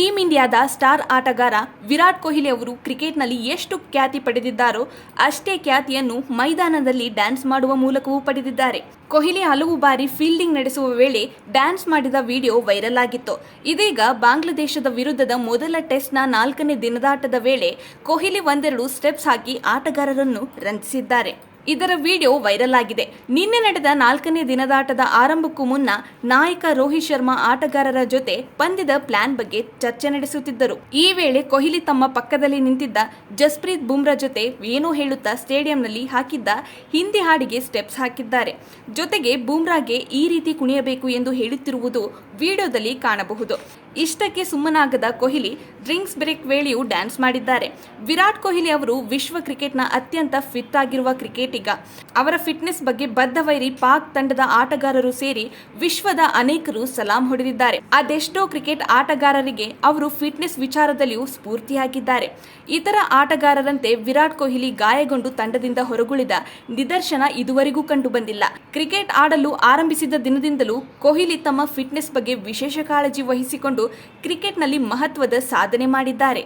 Team ಇಂಡಿಯಾದ star ಆಟಗಾರ ವಿರಾಟ್ ಕೊಹ್ಲಿ ಅವರು ಕ್ರಿಕೆಟ್ನಲ್ಲಿ ಎಷ್ಟು ಖ್ಯಾತಿ ಪಡೆದಿದ್ದಾರೋ ಅಷ್ಟೇ ಖ್ಯಾತಿಯನ್ನು ಮೈದಾನದಲ್ಲಿ ಡ್ಯಾನ್ಸ್ ಮಾಡುವ ಮೂಲಕವೂ ಪಡೆದಿದ್ದಾರೆ. ಕೊಹ್ಲಿ ಹಲವು ಬಾರಿ ಫೀಲ್ಡಿಂಗ್ ನಡೆಸುವ ವೇಳೆ ಡ್ಯಾನ್ಸ್ ಮಾಡಿದ ವಿಡಿಯೋ ವೈರಲ್ ಆಗಿತ್ತು. ಇದೀಗ ಬಾಂಗ್ಲಾದೇಶದ ವಿರುದ್ಧದ ಮೊದಲ ಟೆಸ್ಟ್ನ 4ನೇ ದಿನದಾಟದ ವೇಳೆ ಕೊಹ್ಲಿ ಒಂದೆರಡು ಸ್ಟೆಪ್ಸ್ ಹಾಕಿ ಆಟಗಾರರನ್ನು ರಂಜಿಸಿದ್ದಾರೆ. ಇದರ ವಿಡಿಯೋ ವೈರಲ್ ಆಗಿದೆ. ನಿನ್ನೆ ನಡೆದ 4ನೇ ದಿನದಾಟದ ಆರಂಭಕ್ಕೂ ಮುನ್ನ ನಾಯಕ ರೋಹಿತ್ ಶರ್ಮಾ ಆಟಗಾರರ ಜೊತೆ ಪಂದ್ಯದ ಪ್ಲಾನ್ ಬಗ್ಗೆ ಚರ್ಚೆ ನಡೆಸುತ್ತಿದ್ದರು. ಈ ವೇಳೆ ಕೊಹ್ಲಿ ತಮ್ಮ ಪಕ್ಕದಲ್ಲಿ ನಿಂತಿದ್ದ ಜಸ್ಪ್ರೀತ್ ಬುಮ್ರಾ ಜೊತೆ ಏನೋ ಹೇಳುತ್ತಾ ಸ್ಟೇಡಿಯಂನಲ್ಲಿ ಹಾಕಿದ್ದ ಹಿಂದಿ ಹಾಡಿಗೆ ಸ್ಟೆಪ್ಸ್ ಹಾಕಿದ್ದಾರೆ. ಜೊತೆಗೆ ಬುಮ್ರಾಗೆ ಈ ರೀತಿ ಕುಣಿಯಬೇಕು ಎಂದು ಹೇಳುತ್ತಿರುವುದು ವಿಡಿಯೋದಲ್ಲಿ ಕಾಣಬಹುದು. ಇಷ್ಟಕ್ಕೆ ಸುಮ್ಮನಾಗದ ಕೊಹ್ಲಿ ಡ್ರಿಂಕ್ಸ್ ಬ್ರೇಕ್ ವೇಳೆಯೂ ಡ್ಯಾನ್ಸ್ ಮಾಡಿದ್ದಾರೆ. ವಿರಾಟ್ ಕೊಹ್ಲಿ ಅವರು ವಿಶ್ವ ಕ್ರಿಕೆಟ್ನ ಅತ್ಯಂತ ಫಿಟ್ ಆಗಿರುವ ಕ್ರಿಕೆಟಿಗ. ಅವರ ಫಿಟ್ನೆಸ್ ಬಗ್ಗೆ ಬದ್ಧವೈರಿ ಪಾಕ್ ತಂಡದ ಆಟಗಾರರು ಸೇರಿ ವಿಶ್ವದ ಅನೇಕರು ಸಲಾಂ ಹೊಡೆದಿದ್ದಾರೆ. ಅದೆಷ್ಟೋ ಕ್ರಿಕೆಟ್ ಆಟಗಾರರಿಗೆ ಅವರು ಫಿಟ್ನೆಸ್ ವಿಚಾರದಲ್ಲಿಯೂ ಸ್ಫೂರ್ತಿಯಾಗಿದ್ದಾರೆ. ಇತರ ಆಟಗಾರರಂತೆ ವಿರಾಟ್ ಕೊಹ್ಲಿ ಗಾಯಗೊಂಡು ತಂಡದಿಂದ ಹೊರಗುಳಿದ ನಿದರ್ಶನ ಇದುವರೆಗೂ ಕಂಡು ಬಂದಿಲ್ಲ. ಕ್ರಿಕೆಟ್ ಆಡಲು ಆರಂಭಿಸಿದ ದಿನದಿಂದಲೂ ಕೊಹ್ಲಿ ತಮ್ಮ ಫಿಟ್ನೆಸ್ ಬಗ್ಗೆ ವಿಶೇಷ ಕಾಳಜಿ ವಹಿಸಿಕೊಂಡು ಕ್ರಿಕೆಟ್ನಲ್ಲಿ ಮಹತ್ವದ ಸಾಧನೆ ಮಾಡಿದ್ದಾರೆ.